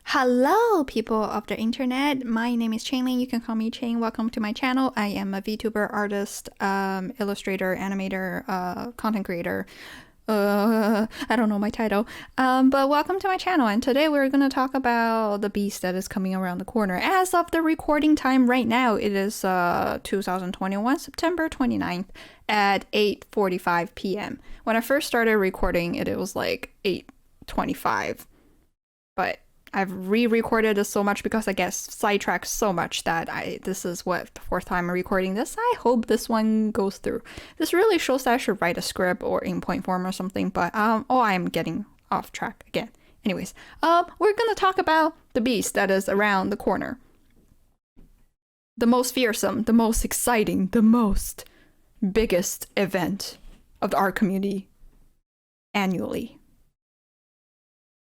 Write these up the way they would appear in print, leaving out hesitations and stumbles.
Hello, people of the internet. My name is Chainling. You can call me Chain. Welcome to my channel. I am a VTuber, artist, illustrator, animator, content creator. I don't know my title. But welcome to my channel. And today we're going to talk about the beast that is coming around the corner. As of the recording time right now, it is 2021, September 29th at 8:45 p.m. When I first started recording it, it was like 8:25. But I've re-recorded this so much because I get sidetracked so much that this is the fourth time I'm recording this. I hope this one goes through. This really shows that I should write a script or in point form or something, but I'm getting off track again. Anyways, we're gonna talk about the beast that is around the corner. The most fearsome, the most exciting, the most biggest event of the art community annually.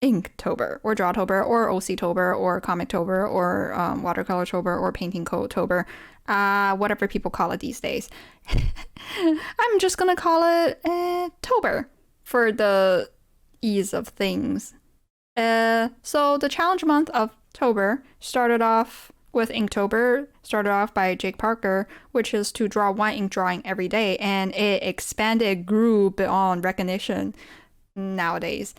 Inktober or Drawtober or OC-tober or Comic-tober or Watercolor-tober or Painting-tober, whatever people call it these days. I'm just gonna call it Tober for the ease of things. So the challenge month of Tober started off with Inktober, started off by Jake Parker, which is to draw one ink drawing every day, and it expanded, grew beyond recognition. Nowadays,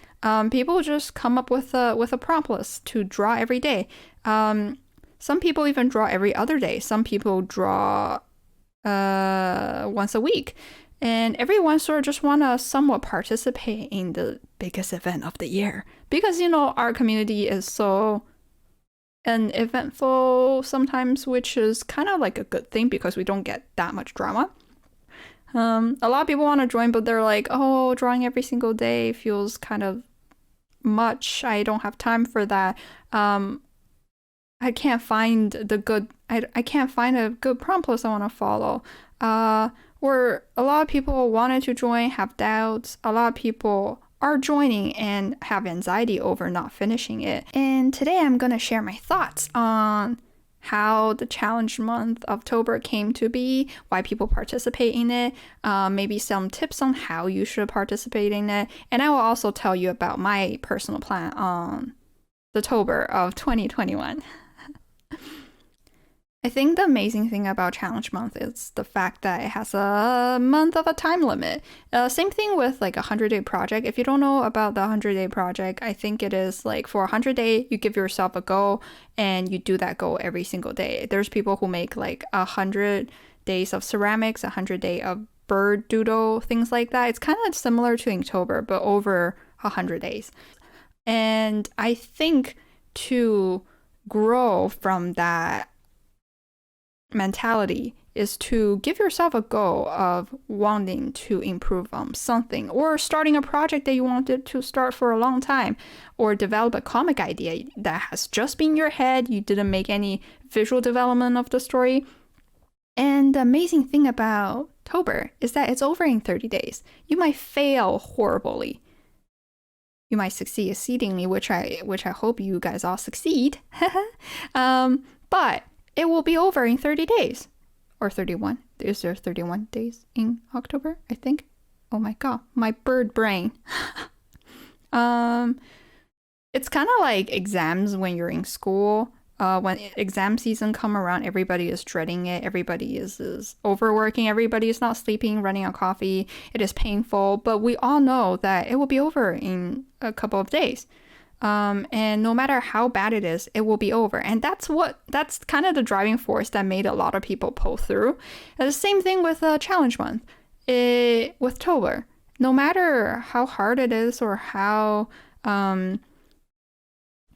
people just come up with a prompt list to draw every day. Some people even draw every other day. Some people draw once a week, and everyone sort of just want to somewhat participate in the biggest event of the year because our community is so uneventful sometimes, which is kind of like a good thing because we don't get that much drama. A lot of people want to join, but they're like, oh, drawing every single day feels kind of much. I don't have time for that. I can't find I can't find a good prompt list I want to follow. Where a lot of people wanted to join, have doubts. A lot of people are joining and have anxiety over not finishing it. And today I'm going to share my thoughts on how the challenge month of October came to be, why people participate in it, maybe some tips on how you should participate in it, and I will also tell you about my personal plan on the October of 2021. I think the amazing thing about Challenge Month is the fact that it has a month of a time limit. Same thing with like a 100-day project. If you don't know about the 100-day project, I think it is like for a 100-day, you give yourself a goal and you do that goal every single day. There's people who make like 100 days of ceramics, 100 day of bird doodle, things like that. It's kind of similar to Inktober, but over 100 days. And I think to grow from that mentality is to give yourself a goal of wanting to improve on something, or starting a project that you wanted to start for a long time, or develop a comic idea that has just been in your head. You didn't make any visual development of the story. And the amazing thing about October is that it's over in 30 days. You might fail horribly. You might succeed exceedingly, which I hope you guys all succeed. But it will be over in 30 days. Or 31. Is there 31 days in October, I think? Oh my god, my bird brain. It's kind of like exams when you're in school. When exam season come around, everybody is dreading it. Everybody is overworking. Everybody is not sleeping, running out of coffee. It is painful, but we all know that it will be over in a couple of days. And no matter how bad it is, it will be over. And that's kind of the driving force that made a lot of people pull through. And the same thing with challenge month, with October. No matter how hard it is or how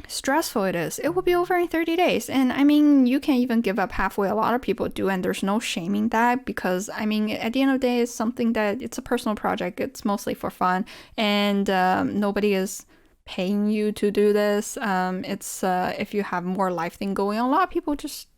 stressful it is, it will be over in 30 days. And I mean, you can even give up halfway. A lot of people do, and there's no shaming that, because I mean, at the end of the day, it's something that it's a personal project. It's mostly for fun, and nobody is paying you to do this. It's if you have more life thing going on, a lot of people just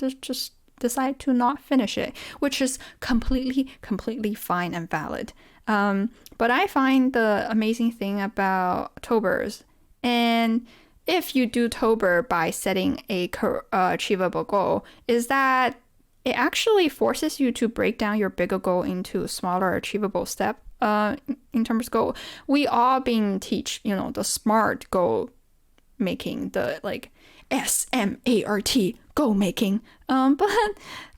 decide to not finish it, which is completely fine and valid. But I find the amazing thing about Tobers, and if you do Tober by setting a achievable goal, is that it actually forces you to break down your bigger goal into smaller achievable steps. In terms of goal, we all being teach, the SMART goal making, the like SMART, goal making. But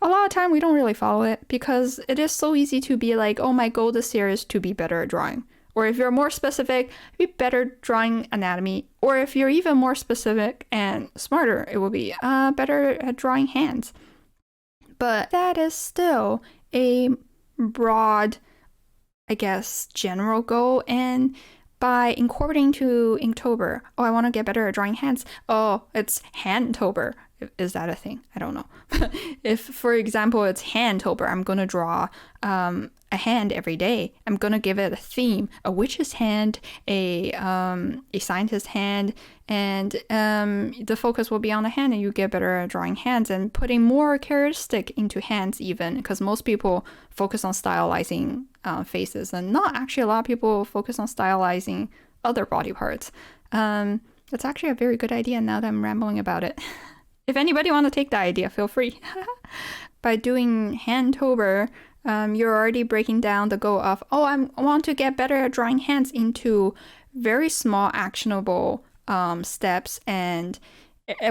a lot of time we don't really follow it because it is so easy to be like, oh, my goal this year is to be better at drawing. Or if you're more specific, be better drawing anatomy. Or if you're even more specific and smarter, it will be better at drawing hands. But that is still a broad, I guess, general goal. And by incorporating to Inktober, oh, I want to get better at drawing hands. Oh, it's Handtober. Is that a thing? I don't know. If, for example, it's Handtober, I'm going to draw a hand every day. I'm going to give it a theme, a witch's hand, a scientist's hand, and the focus will be on the hand, and you get better at drawing hands and putting more characteristic into hands even, because most people focus on stylizing faces, and not actually a lot of people focus on stylizing other body parts. That's actually a very good idea now that I'm rambling about it. If anybody want to take that idea, feel free. By doing Handtober, you're already breaking down the goal of, oh, I want to get better at drawing hands into very small actionable steps. And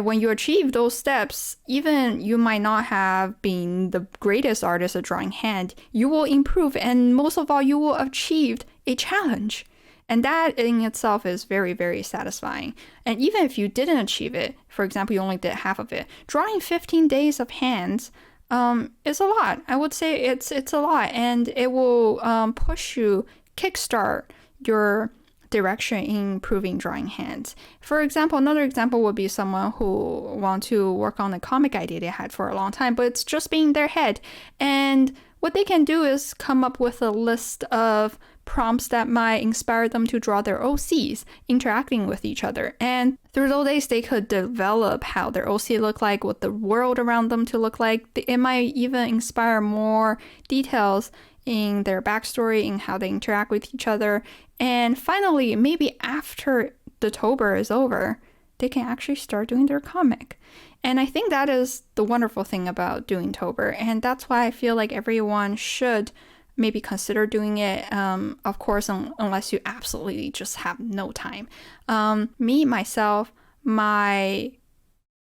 when you achieve those steps, even you might not have been the greatest artist at drawing hand, you will improve. And most of all, you will achieve a challenge. And that in itself is very, very satisfying. And even if you didn't achieve it, for example, you only did half of it, drawing 15 days of hands is a lot. I would say it's a lot, and it will push you, kickstart your direction in improving drawing hands. For example, another example would be someone who wants to work on a comic idea they had for a long time, but it's just being their head. And what they can do is come up with a list of prompts that might inspire them to draw their OCs interacting with each other. And through those days, they could develop how their OC look like, what the world around them to look like. It might even inspire more details in their backstory, in how they interact with each other. And finally, maybe after the Tober is over, they can actually start doing their comic. And I think that is the wonderful thing about doing Tober. And that's why I feel like everyone should maybe consider doing it, of course, unless you absolutely just have no time. Me, myself, I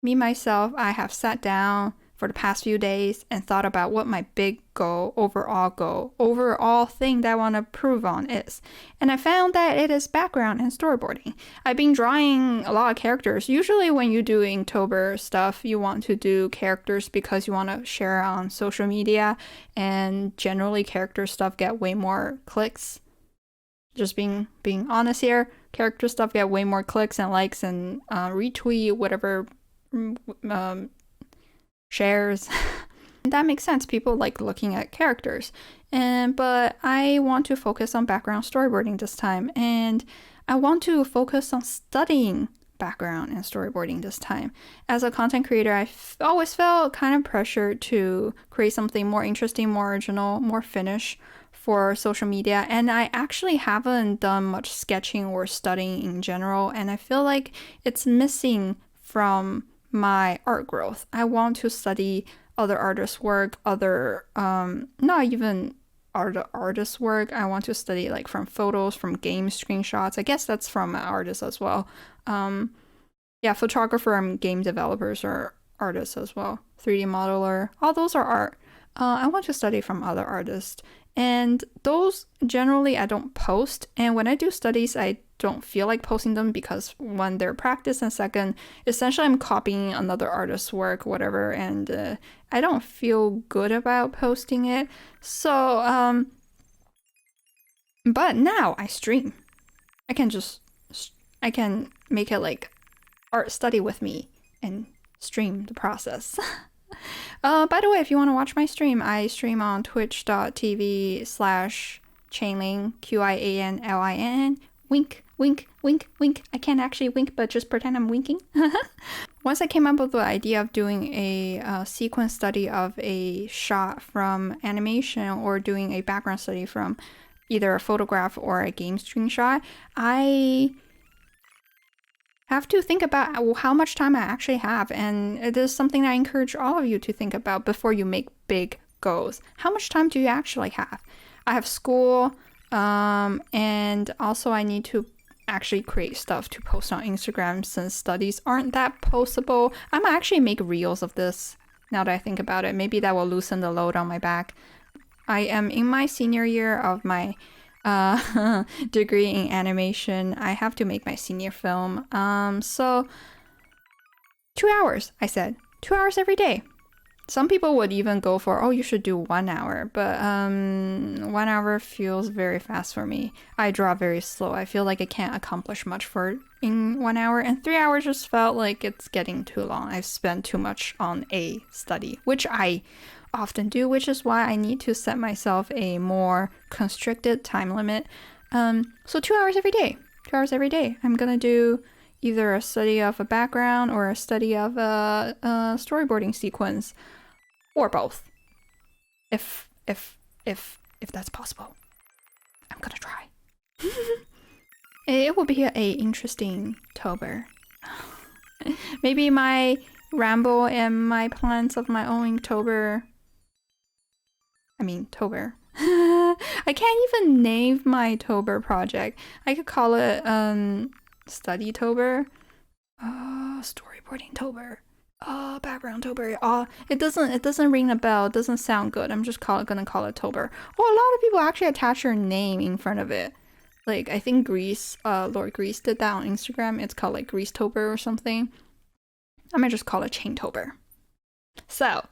have sat down for the past few days and thought about what my big goal, overall thing that I want to improve on is. And I found that it is background and storyboarding. I've been drawing a lot of characters. Usually when you do Inktober stuff, you want to do characters because you want to share on social media, and generally character stuff get way more clicks. Just being honest here, character stuff get way more clicks and likes and retweet, whatever, shares. That makes sense. People like looking at characters. But I want to focus on background storyboarding this time. And I want to focus on studying background and storyboarding this time. As a content creator, I always felt kind of pressured to create something more interesting, more original, more finished for social media. And I actually haven't done much sketching or studying in general. And I feel like it's missing from my art growth. I want to study other artists' work, not even artists' work. I want to study like from photos, from game screenshots. I guess that's from artists as well. Photographer and game developers are artists as well. 3D modeler, all those are art. I want to study from other artists. And those generally I don't post. And when I do studies, I don't feel like posting them because one, they're practice, and second, essentially I'm copying another artist's work, whatever, and I don't feel good about posting it. So, but now I stream. I can make it like art study with me and stream the process. By the way, if you want to watch my stream, I stream on twitch.tv/Chainlin, QIANLIN. Wink, wink, wink, wink. I can't actually wink, but just pretend I'm winking. Once I came up with the idea of doing a sequence study of a shot from animation, or doing a background study from either a photograph or a game screenshot, I have to think about how much time I actually have. And it is something I encourage all of you to think about before you make big goals. How much time do you actually have? I have school, and also I need to actually create stuff to post on Instagram since studies aren't that postable. I might actually make reels of this now that I think about it. Maybe that will loosen the load on my back. I am in my senior year of my degree in animation. I have to make my senior film. So 2 hours, I said. 2 hours every day. Some people would even go for, oh, you should do 1 hour, but 1 hour feels very fast for me. I draw very slow. I feel like I can't accomplish much in 1 hour, and 3 hours just felt like it's getting too long. I've spent too much on a study, which I often do, which is why I need to set myself a more constricted time limit. So 2 hours every day. 2 hours every day. I'm gonna do either a study of a background or a study of a storyboarding sequence, or both. If that's possible, I'm gonna try. It will be a interesting tober. Maybe my ramble and my plans of my own tober. I can't even name my tober project. I could call it study tober, storyboarding tober, background tober. It doesn't ring a bell. It doesn't sound good. I'm just gonna call it tober. Oh, a lot of people actually attach their name in front of it. Like I think Lord Grease did that on Instagram. It's called like Grease Tober or something. I might just call it chain tober. So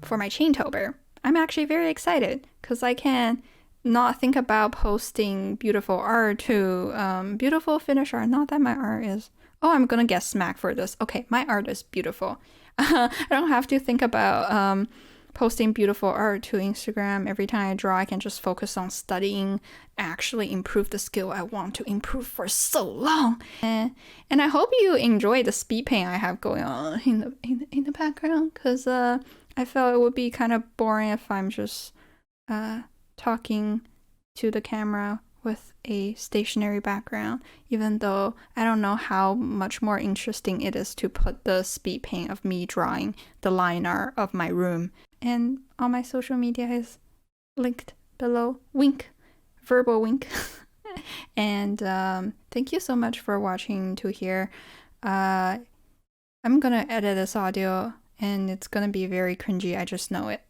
for my chain tober, I'm actually very excited because I can not think about posting beautiful art to beautiful finished art. Not that my art is... Oh, I'm gonna get smacked for this. Okay, my art is beautiful. I don't have to think about posting beautiful art to Instagram. Every time I draw, I can just focus on studying, actually improve the skill I want to improve for so long. And I hope you enjoy the speed paint I have going on in the background, because I felt it would be kind of boring if I'm just talking to the camera with a stationary background, even though I don't know how much more interesting it is to put the speed paint of me drawing the line art of my room. And all my social media is linked below. Wink. Verbal wink. And thank you so much for watching to here. I'm gonna edit this audio and it's gonna be very cringy, I just know it.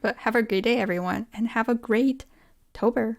But have a great day, everyone, and have a great tober.